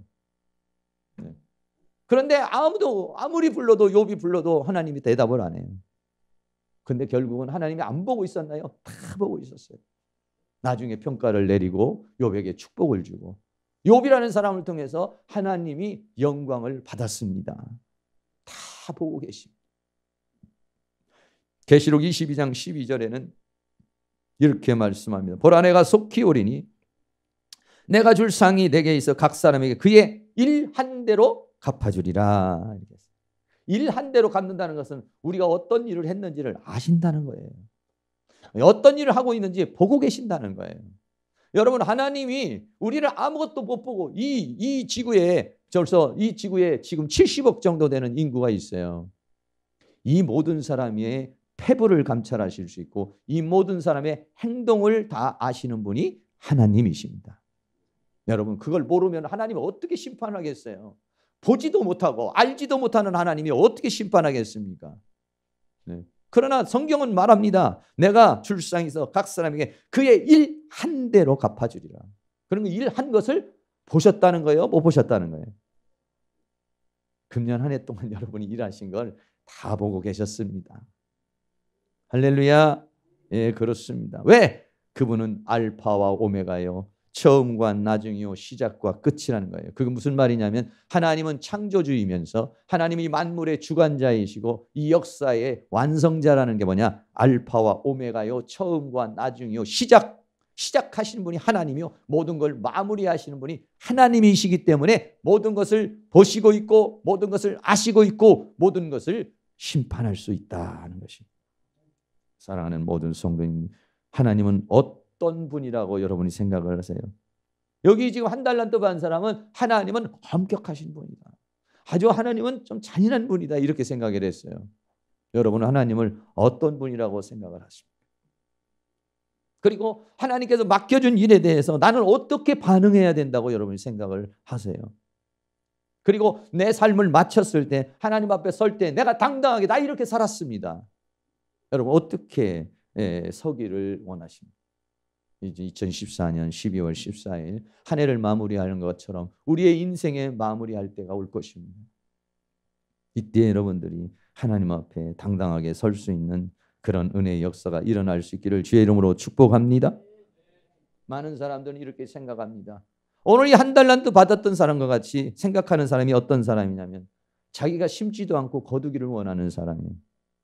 그런데 아무리 불러도 욥이 불러도 하나님이 대답을 안 해요. 근데 결국은 하나님이 안 보고 있었나요? 다 보고 있었어요. 나중에 평가를 내리고 욥에게 축복을 주고 욥이라는 사람을 통해서 하나님이 영광을 받았습니다. 다 보고 계십니다. 계시록 22장 12절에는 이렇게 말씀합니다. 보라 내가 속히 오리니 내가 줄 상이 내게 있어 각 사람에게 그의 일 한 대로 갚아주리라. 일 한 대로 갚는다는 것은 우리가 어떤 일을 했는지를 아신다는 거예요. 어떤 일을 하고 있는지 보고 계신다는 거예요. 여러분 하나님이 우리를 아무것도 못 보고 이 지구에 지금 70억 정도 되는 인구가 있어요. 이 모든 사람의 패부를 감찰하실 수 있고 이 모든 사람의 행동을 다 아시는 분이 하나님이십니다. 여러분 그걸 모르면 하나님이 어떻게 심판하겠어요? 보지도 못하고 알지도 못하는 하나님이 어떻게 심판하겠습니까? 네. 그러나 성경은 말합니다. 내가 줄 상에서 각 사람에게 그의 일 한 대로 갚아주리라. 그러면 일 한 것을 보셨다는 거예요? 못 보셨다는 거예요? 금년 한 해 동안 여러분이 일하신 걸 다 보고 계셨습니다. 할렐루야. 예, 그렇습니다. 왜? 그분은 알파와 오메가요, 처음과 나중이요, 시작과 끝이라는 거예요. 그게 무슨 말이냐면 하나님은 창조주이면서 하나님이 만물의 주관자이시고 이 역사의 완성자라는 게 뭐냐? 알파와 오메가요, 처음과 나중이요, 시작하시는 분이 하나님이요, 모든 걸 마무리하시는 분이 하나님이시기 때문에 모든 것을 보시고 있고 모든 것을 아시고 있고 모든 것을 심판할 수 있다는 것이. 사랑하는 모든 성도님, 하나님은 어떤 분이라고 여러분이 생각을 하세요? 여기 지금 한 달란트 받은 사람은 하나님은 엄격하신 분이다, 아주 하나님은 좀 잔인한 분이다, 이렇게 생각을 했어요. 여러분은 하나님을 어떤 분이라고 생각을 하십니까? 그리고 하나님께서 맡겨준 일에 대해서 나는 어떻게 반응해야 된다고 여러분이 생각을 하세요? 그리고 내 삶을 마쳤을 때 하나님 앞에 설 때 내가 당당하게 나 이렇게 살았습니다, 여러분 어떻게 서기를 원하십니까? 이제 2014년 12월 14일 한 해를 마무리하는 것처럼 우리의 인생에 마무리할 때가 올 것입니다. 이때 여러분들이 하나님 앞에 당당하게 설 수 있는 그런 은혜의 역사가 일어날 수 있기를 주의 이름으로 축복합니다. 많은 사람들은 이렇게 생각합니다. 오늘 이 한 달란트 받았던 사람과 같이 생각하는 사람이 어떤 사람이냐면 자기가 심지도 않고 거두기를 원하는 사람이에요.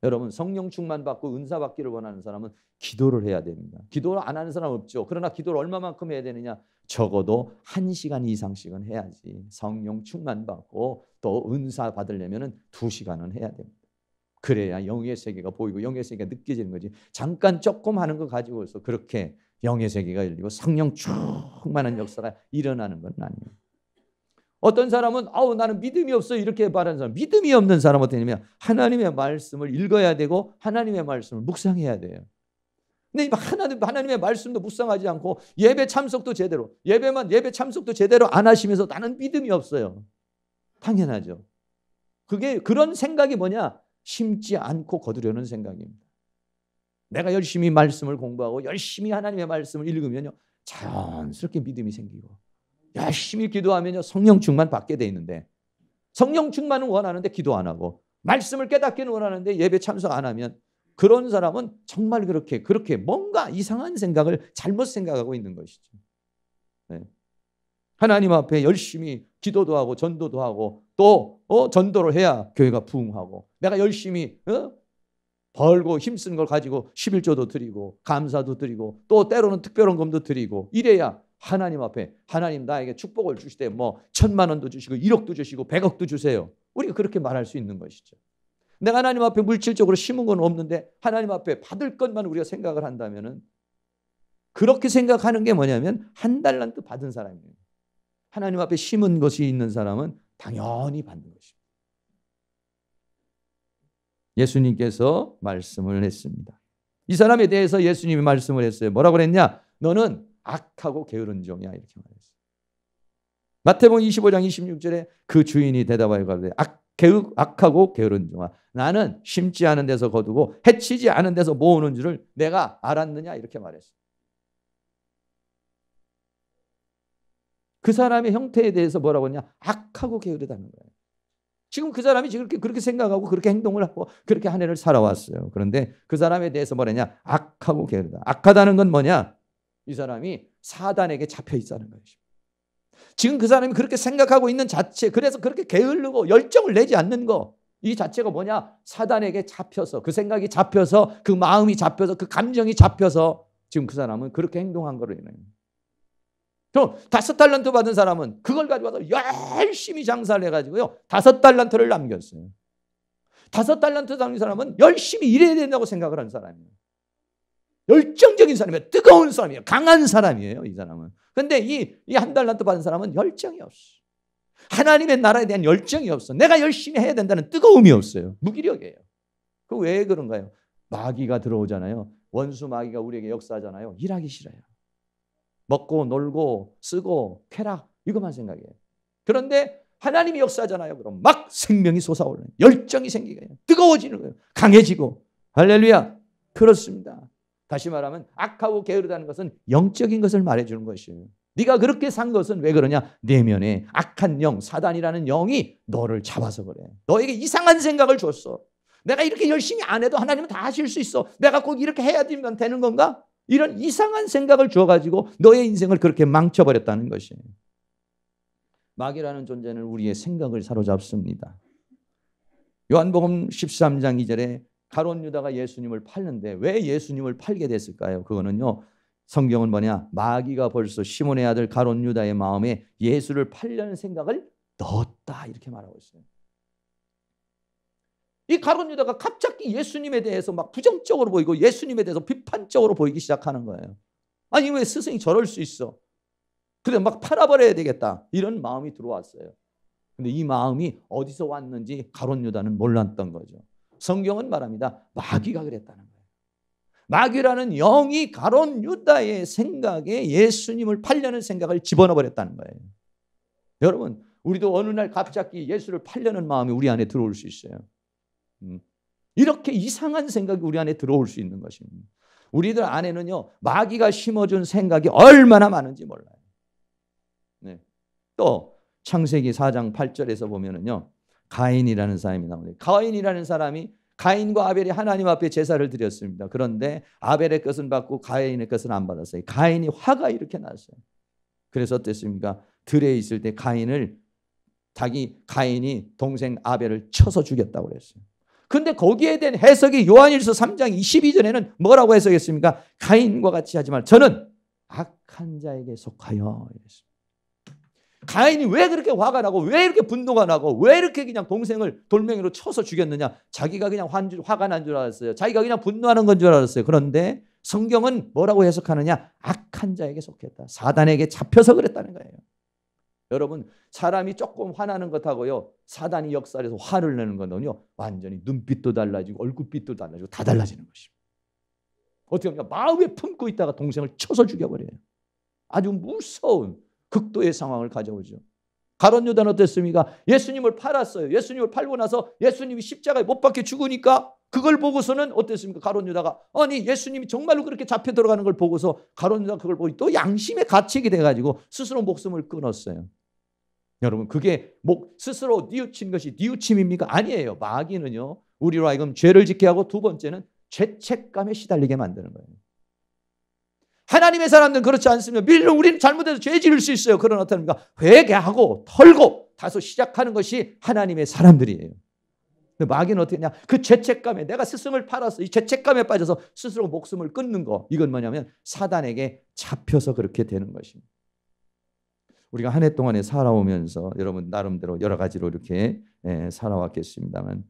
여러분 성령 충만 받고 은사 받기를 원하는 사람은 기도를 해야 됩니다. 기도를 안 하는 사람 없죠. 그러나 기도를 얼마만큼 해야 되느냐? 적어도 1시간 이상씩은 해야지. 성령 충만 받고 또 은사 받으려면 2시간은 해야 됩니다. 그래야 영의 세계가 보이고 영의 세계가 느껴지는 거지. 잠깐 조금 하는 거 가지고서 그렇게 영의 세계가 열리고 성령 충만한 역사가 일어나는 건 아니에요. 어떤 사람은 나는 믿음이 없어 이렇게 말하는 사람, 믿음이 없는 사람은 어떻게 되냐면 하나님의 말씀을 읽어야 되고 하나님의 말씀을 묵상해야 돼요. 근데 하나님의 말씀도 묵상하지 않고 예배 참석도 제대로 예배 참석도 제대로 안 하시면서 나는 믿음이 없어요. 당연하죠. 그게 그런 생각이 뭐냐? 심지 않고 거두려는 생각입니다. 내가 열심히 말씀을 공부하고 열심히 하나님의 말씀을 읽으면요 자연스럽게 믿음이 생기고 열심히 기도하면요 성령 충만 받게 돼 있는데 성령 충만은 원하는데 기도 안 하고 말씀을 깨닫기는 원하는데 예배 참석 안 하면 그런 사람은 정말 그렇게 뭔가 이상한 생각을 잘못 생각하고 있는 것이죠. 네. 하나님 앞에 열심히 기도도 하고 전도도 하고 또 전도를 해야 교회가 부흥하고 내가 열심히 벌고 힘쓰는 걸 가지고 11조도 드리고 감사도 드리고 또 때로는 특별헌금도 드리고 이래야 하나님 앞에 하나님 나에게 축복을 주시되 1,000만 원도 주시고 1억도 주시고 100억도 주세요. 우리가 그렇게 말할 수 있는 것이죠. 내가 하나님 앞에 물질적으로 심은 건 없는데 하나님 앞에 받을 것만 우리가 생각을 한다면은 그렇게 생각하는 게 뭐냐면 한 달란트 받은 사람이에요. 하나님 앞에 심은 것이 있는 사람은 당연히 받는 것입니다. 예수님께서 말씀을 했습니다. 이 사람에 대해서 예수님이 말씀을 했어요. 뭐라고 그랬냐? 너는 악하고 게으른 종이야 이렇게 말했어요. 마태복음 25장 26절에 그 주인이 대답하여 가로되 악하고 게으른 종아 나는 심지 않은 데서 거두고 해치지 않은 데서 모으는 줄을 내가 알았느냐 이렇게 말했어요. 그 사람의 형태에 대해서 뭐라고 했냐? 악하고 게으르다는 거예요. 지금 그 사람이 그렇게 생각하고 그렇게 행동을 하고 그렇게 한 해를 살아왔어요. 그런데 그 사람에 대해서 뭐냐냐? 악하고 게으르다. 악하다는 건 뭐냐? 이 사람이 사단에게 잡혀 있다는 것이죠. 지금 그 사람이 그렇게 생각하고 있는 자체, 그래서 그렇게 게으르고 열정을 내지 않는 거, 이 자체가 뭐냐? 사단에게 잡혀서, 그 생각이 잡혀서, 그 마음이 잡혀서, 그 감정이 잡혀서 지금 그 사람은 그렇게 행동한 거로 인해요. 그럼 5달란트 받은 사람은 그걸 가지고 와서 열심히 장사를 해가지고요 5달란트를 남겼어요. 5달란트 받은 사람은 열심히 일해야 된다고 생각을 하는 사람이에요. 열정적인 사람이에요. 뜨거운 사람이에요. 강한 사람이에요. 이 사람은. 그런데 이 한 달란트 받은 사람은 열정이 없어. 하나님의 나라에 대한 열정이 없어. 내가 열심히 해야 된다는 뜨거움이 없어요. 무기력이에요. 그 왜 그런가요? 마귀가 들어오잖아요. 원수 마귀가 우리에게 역사하잖아요. 일하기 싫어요. 먹고 놀고 쓰고 쾌락 이것만 생각해요. 그런데 하나님이 역사하잖아요. 그럼 막 생명이 솟아오르는 열정이 생기게 해요. 뜨거워지는 거예요. 강해지고. 할렐루야. 그렇습니다. 다시 말하면 악하고 게으르다는 것은 영적인 것을 말해주는 것이에요. 네가 그렇게 산 것은 왜 그러냐? 내면에 악한 영, 사단이라는 영이 너를 잡아서 그래. 너에게 이상한 생각을 줬어. 내가 이렇게 열심히 안 해도 하나님은 다 하실 수 있어. 내가 꼭 이렇게 해야 되는 건가? 이런 이상한 생각을 주어가지고 너의 인생을 그렇게 망쳐버렸다는 것이에요. 마귀라는 존재는 우리의 생각을 사로잡습니다. 요한복음 13장 2절에 가룟 유다가 예수님을 팔는데 왜 예수님을 팔게 됐을까요? 그거는요, 성경은 뭐냐? 마귀가 벌써 시몬의 아들 가룟 유다의 마음에 예수를 팔려는 생각을 넣었다, 이렇게 말하고 있어요. 이 가룟 유다가 갑자기 예수님에 대해서 막 부정적으로 보이고 예수님에 대해서 비판적으로 보이기 시작하는 거예요. 아니, 왜 스승이 저럴 수 있어? 그래, 막 팔아버려야 되겠다, 이런 마음이 들어왔어요. 근데 이 마음이 어디서 왔는지 가룟 유다는 몰랐던 거죠. 성경은 말합니다. 마귀가 그랬다는 거예요. 마귀라는 영이 가룟 유다의 생각에 예수님을 팔려는 생각을 집어넣어 버렸다는 거예요. 여러분, 우리도 어느 날 갑자기 예수를 팔려는 마음이 우리 안에 들어올 수 있어요. 이렇게 이상한 생각이 우리 안에 들어올 수 있는 것입니다. 우리들 안에는요, 마귀가 심어준 생각이 얼마나 많은지 몰라요. 네. 또 창세기 4장 8절에서 보면은요, 가인이라는 사람이 나오는데, 가인이라는 사람이 가인과 아벨이 하나님 앞에 제사를 드렸습니다. 그런데 아벨의 것은 받고 가인의 것은 안 받았어요. 가인이 화가 이렇게 났어요. 그래서 어땠습니까? 들에 있을 때 가인이 동생 아벨을 쳐서 죽였다고 그랬어요. 근데 거기에 대한 해석이 요한일서 3장 22절에는 뭐라고 해석했습니까? 가인과 같이 하지 말, 저는 악한 자에게 속하여 이랬습니다. 가인이 왜 그렇게 화가 나고 왜 이렇게 분노가 나고 왜 이렇게 그냥 동생을 돌멩이로 쳐서 죽였느냐? 자기가 그냥 화가 난 줄 알았어요. 자기가 그냥 분노하는 건 줄 알았어요. 그런데 성경은 뭐라고 해석하느냐? 악한 자에게 속했다. 사단에게 잡혀서 그랬다는 거예요. 여러분, 사람이 조금 화나는 것하고요, 사단이 역사해서 화를 내는 거는요, 완전히 눈빛도 달라지고 얼굴빛도 달라지고 다 달라지는 것입니다. 어떻게 하냐? 마음에 품고 있다가 동생을 쳐서 죽여버려요. 아주 무서운 극도의 상황을 가져오죠. 가룟 유다는 어땠습니까? 예수님을 팔았어요. 예수님을 팔고 나서 예수님이 십자가에 못 박혀 죽으니까 그걸 보고서는 어땠습니까? 가룟 유다가, 아니, 예수님이 정말로 그렇게 잡혀 들어가는 걸 보고서 가룟 유다가 그걸 보고 또 양심의 가책이 돼가지고 스스로 목숨을 끊었어요. 여러분, 그게 스스로 뉘우친 것이 뉘우침입니까? 아니에요. 마귀는요, 우리로 하여금 죄를 짓게 하고 두 번째는 죄책감에 시달리게 만드는 거예요. 하나님의 사람들은 그렇지 않습니다. 물론 우리는 잘못해서 죄 지을 수 있어요. 그러나 어떻습니까? 회개하고 털고 다시 시작하는 것이 하나님의 사람들이에요. 근데 마귀는 어떻게 하냐? 그 죄책감에, 내가 스승을 팔았어, 이 죄책감에 빠져서 스스로 목숨을 끊는 거, 이건 뭐냐면 사단에게 잡혀서 그렇게 되는 것입니다. 우리가 한 해 동안에 살아오면서 여러분 나름대로 여러 가지로 이렇게 살아왔겠습니다만,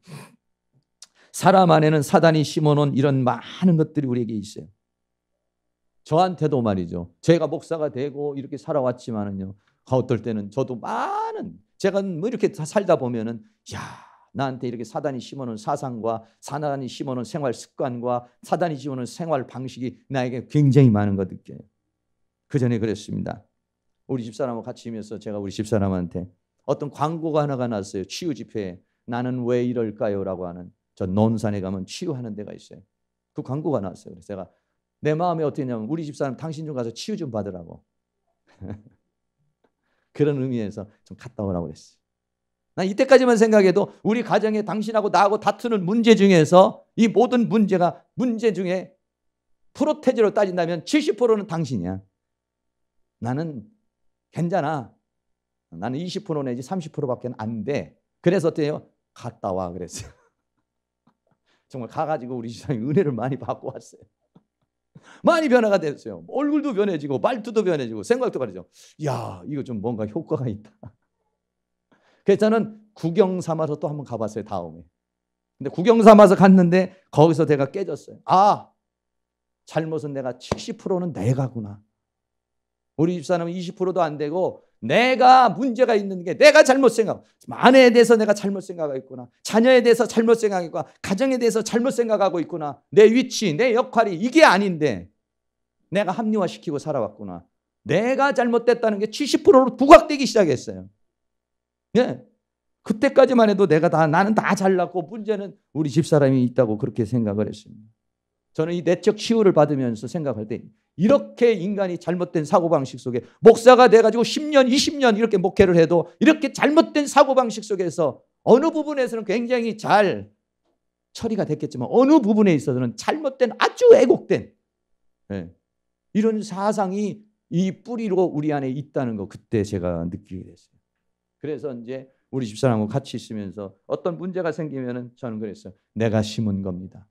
사람 안에는 사단이 심어놓은 이런 많은 것들이 우리에게 있어요. 저한테도 말이죠. 제가 목사가 되고 이렇게 살아왔지만은요, 어떨 때는 저도 제가 뭐 이렇게 살다 보면은, 나한테 이렇게 사단이 심어놓은 사상과 사단이 심어놓은 생활 습관과 사단이 심어놓은 생활 방식이 나에게 굉장히 많은 거 느껴요. 그 전에 그랬습니다. 우리 집사람하고 같이 있면서 제가 우리 집사람한테 어떤 광고가 하나가 났어요. 치유 집회에 나는 왜 이럴까요? 라고 하는, 저 논산에 가면 치유하는 데가 있어요. 그 광고가 나왔어요. 그래서 제가 내 마음에 어떻게 했냐면, 우리 집사람 당신 좀 가서 치유 좀 받으라고. 그런 의미에서 좀 갔다 오라고 그랬어요. 난 이때까지만 생각해도 우리 가정에 당신하고 나하고 다투는 문제 중에서 이 모든 문제 중에 프로테지로 따진다면 70%는 당신이야. 나는 괜찮아. 나는 20% 내지 30%밖에 안 돼. 그래서 어때요? 갔다 와 그랬어요. 정말 가가지고 우리 집사람이 은혜를 많이 받고 왔어요. 많이 변화가 됐어요. 얼굴도 변해지고 말투도 변해지고 생각도 변해지고, 이거 좀 뭔가 효과가 있다. 그래서 저는 구경 삼아서 또 한번 가봤어요, 다음에. 근데 구경 삼아서 갔는데 거기서 내가 깨졌어요. 잘못은 내가 70%는 내가구나. 우리 집사람은 20%도 안 되고 내가 문제가 있는 게, 내가 잘못 생각하고, 아내에 대해서 내가 잘못 생각하고 있구나, 자녀에 대해서 잘못 생각하고 있구나, 가정에 대해서 잘못 생각하고 있구나, 내 위치, 내 역할이 이게 아닌데 내가 합리화시키고 살아왔구나. 내가 잘못됐다는 게 70%로 부각되기 시작했어요. 그때까지만 해도 나는 다 잘났고 문제는 우리 집사람이 있다고 그렇게 생각을 했습니다. 저는 이 내적 치유를 받으면서 생각할 때, 이렇게 인간이 잘못된 사고방식 속에 목사가 돼가지고 10년, 20년 이렇게 목회를 해도 이렇게 잘못된 사고방식 속에서 어느 부분에서는 굉장히 잘 처리가 됐겠지만 어느 부분에 있어서는 잘못된, 아주 왜곡된 이런 사상이 이 뿌리로 우리 안에 있다는 거 그때 제가 느끼게 됐어요. 그래서 이제 우리 집사람하고 같이 있으면서 어떤 문제가 생기면은 저는 그랬어요. 내가 심은 겁니다.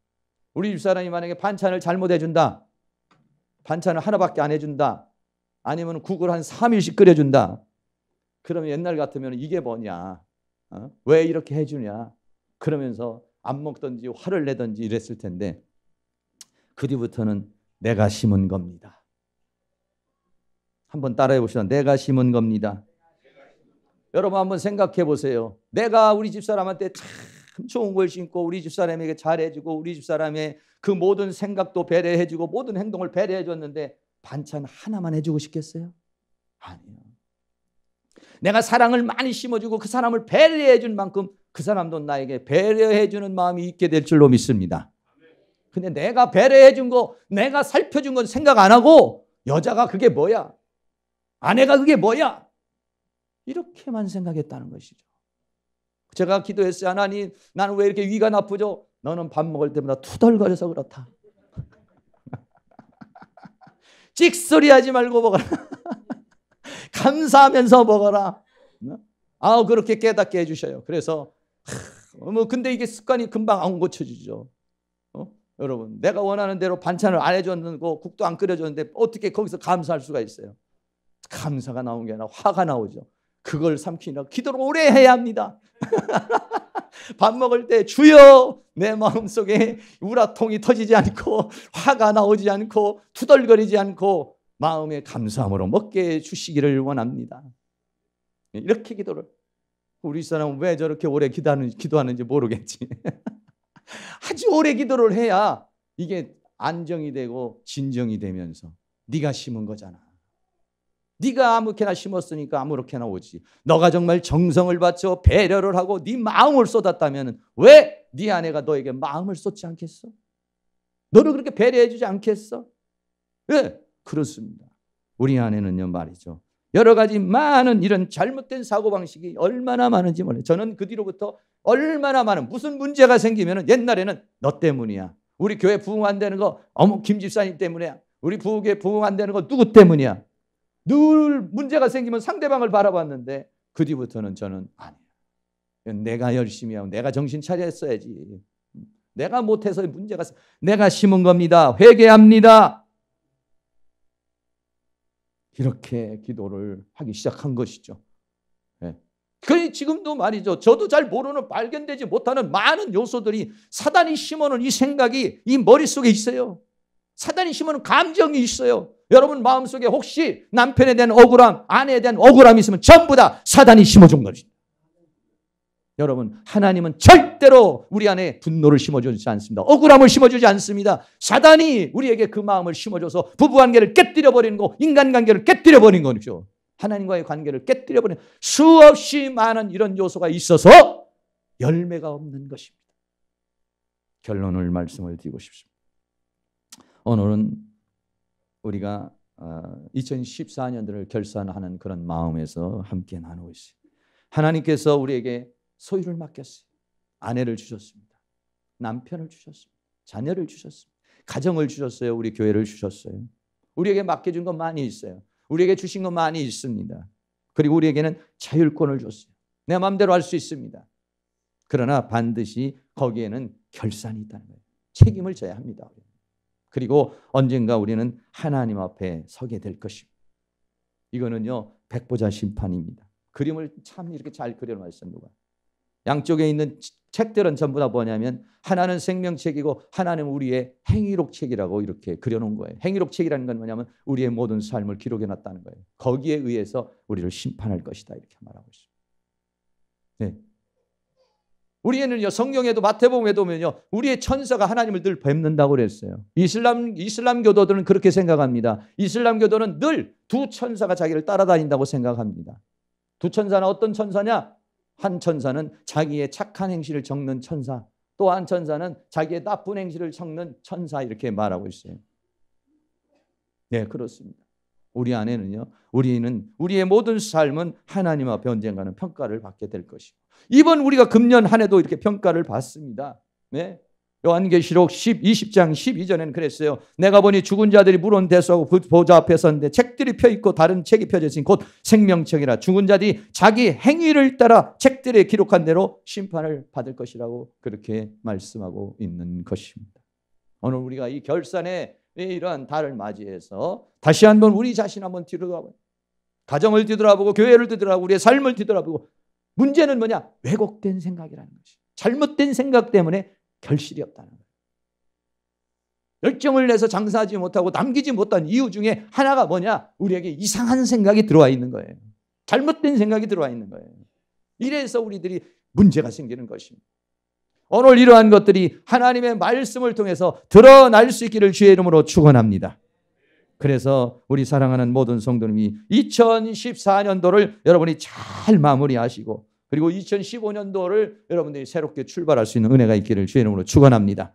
우리 집사람이 만약에 반찬을 잘못해 준다. 반찬을 하나밖에 안 해준다. 아니면 국을 한 3일씩 끓여준다. 그러면 옛날 같으면 이게 뭐냐. 왜 이렇게 해주냐. 그러면서 안 먹든지 화를 내든지 이랬을 텐데 그 뒤부터는 내가 심은 겁니다. 한번 따라해 봅시다. 내가 심은 겁니다. 여러분 한번 생각해 보세요. 내가 우리 집사람한테 참 좋은 걸 심고 우리 집사람에게 잘해주고 우리 집사람의 그 모든 생각도 배려해주고 모든 행동을 배려해줬는데 반찬 하나만 해주고 싶겠어요? 아니요. 내가 사랑을 많이 심어주고 그 사람을 배려해준 만큼 그 사람도 나에게 배려해주는 마음이 있게 될 줄로 믿습니다. 근데 내가 배려해준 거, 내가 살펴준 건 생각 안 하고 여자가 그게 뭐야? 아내가 그게 뭐야? 이렇게만 생각했다는 것이죠. 제가 기도했어요. 하나님, 나는 왜 이렇게 위가 나쁘죠? 너는 밥 먹을 때마다 투덜거려서 그렇다. 찍소리하지 말고 먹어라. 감사하면서 먹어라. 그렇게 깨닫게 해주셔요. 그래서 근데 이게 습관이 금방 안 고쳐지죠. 여러분, 내가 원하는 대로 반찬을 안 해줬는데 국도 안 끓여줬는데 어떻게 거기서 감사할 수가 있어요? 감사가 나온 게 아니라 화가 나오죠. 그걸 삼키느라 기도를 오래 해야 합니다. 밥 먹을 때 주여 내 마음속에 우라통이 터지지 않고 화가 나오지 않고 투덜거리지 않고 마음의 감사함으로 먹게 해주시기를 원합니다. 이렇게 기도를. 우리 사람은 왜 저렇게 오래 기도하는지 모르겠지. 아주 오래 기도를 해야 이게 안정이 되고 진정이 되면서 네가 심은 거잖아. 네가 아무렇게나 심었으니까 아무렇게나 오지. 너가 정말 정성을 바쳐 배려를 하고 네 마음을 쏟았다면 왜 네 아내가 너에게 마음을 쏟지 않겠어? 너를 그렇게 배려해 주지 않겠어? 네, 그렇습니다. 우리 아내는요 말이죠. 여러 가지 많은 이런 잘못된 사고방식이 얼마나 많은지 몰라요. 저는 그 뒤로부터 얼마나 많은 무슨 문제가 생기면 옛날에는 너 때문이야. 우리 교회 부흥 안 되는 거 김 집사님 때문이야. 우리 부흥회 부흥 안 되는 거 누구 때문이야. 늘 문제가 생기면 상대방을 바라봤는데 그 뒤부터는 저는 아니야. 내가 열심히 하고 내가 정신 차렸어야지. 내가 못해서 문제가 내가 심은 겁니다. 회개합니다. 이렇게 기도를 하기 시작한 것이죠. 네. 그 지금도 말이죠. 저도 잘 모르는 발견되지 못하는 많은 요소들이 사단이 심어놓은 이 생각이 이 머릿속에 있어요. 사단이 심어놓은 감정이 있어요. 여러분 마음속에 혹시 남편에 대한 억울함, 아내에 대한 억울함이 있으면 전부 다 사단이 심어준 것입니다. 여러분 하나님은 절대로 우리 안에 분노를 심어주지 않습니다. 억울함을 심어주지 않습니다. 사단이 우리에게 그 마음을 심어줘서 부부관계를 깨뜨려버리는 거, 인간관계를 깨뜨려버리는 거죠. 하나님과의 관계를 깨뜨려버리는 수없이 많은 이런 요소가 있어서 열매가 없는 것입니다. 결론을 말씀을 드리고 싶습니다. 오늘은 우리가 2014년도를 결산하는 그런 마음에서 함께 나누고 있어요. 하나님께서 우리에게 소유를 맡겼어요. 아내를 주셨습니다. 남편을 주셨습니다. 자녀를 주셨습니다. 가정을 주셨어요. 우리 교회를 주셨어요. 우리에게 맡겨준 건 많이 있어요. 우리에게 주신 건 많이 있습니다. 그리고 우리에게는 자율권을 줬어요. 내 마음대로 할 수 있습니다. 그러나 반드시 거기에는 결산이 있다는 거예요. 책임을 져야 합니다. 그리고 언젠가 우리는 하나님 앞에 서게 될 것입니다. 이거는요 백보자 심판입니다. 그림을 참 이렇게 잘 그려놨어요. 누가. 양쪽에 있는 책들은 전부 다 뭐냐면 하나는 생명책이고 하나는 우리의 행위록책이라고 이렇게 그려놓은 거예요. 행위록책이라는 건 뭐냐면 우리의 모든 삶을 기록해놨다는 거예요. 거기에 의해서 우리를 심판할 것이다 이렇게 말하고 있습니다. 네. 우리에는요 성경에도 마태복음에도 보면요 우리의 천사가 하나님을 늘 뵙는다고 그랬어요. 이슬람교도들은 그렇게 생각합니다. 이슬람교도는 늘 두 천사가 자기를 따라다닌다고 생각합니다. 두 천사는 어떤 천사냐? 한 천사는 자기의 착한 행실을 적는 천사, 또 한 천사는 자기의 나쁜 행실을 적는 천사 이렇게 말하고 있어요. 네, 그렇습니다. 우리 안에는요, 우리는 우리의 모든 삶은 하나님 앞에 언젠가는 평가를 받게 될 것이고 이번 우리가 금년 한 해도 이렇게 평가를 받습니다. 네, 요한계시록 20장 12절에는 그랬어요. 내가 보니 죽은 자들이 물은 대수하고 그 보좌 앞에 섰는데 책들이 펴있고 다른 책이 펴져 있으니 곧 생명책이라. 죽은 자들이 자기 행위를 따라 책들에 기록한 대로 심판을 받을 것이라고 그렇게 말씀하고 있는 것입니다. 오늘 우리가 이 결산의 이러한 달을 맞이해서 다시 한번 우리 자신 한번 뒤돌아보고, 가정을 뒤돌아보고, 교회를 뒤돌아보고, 우리의 삶을 뒤돌아보고. 문제는 뭐냐? 왜곡된 생각이라는 것이. 잘못된 생각 때문에 결실이 없다는 거예요. 열정을 내서 장사하지 못하고 남기지 못한 이유 중에 하나가 뭐냐? 우리에게 이상한 생각이 들어와 있는 거예요. 잘못된 생각이 들어와 있는 거예요. 이래서 우리들이 문제가 생기는 것입니다. 오늘 이러한 것들이 하나님의 말씀을 통해서 드러날 수 있기를 주의 이름으로 축원합니다. 그래서 우리 사랑하는 모든 성도님이 2014년도를 여러분이 잘 마무리하시고, 그리고 2015년도를 여러분들이 새롭게 출발할 수 있는 은혜가 있기를 주의 이름으로 축원합니다.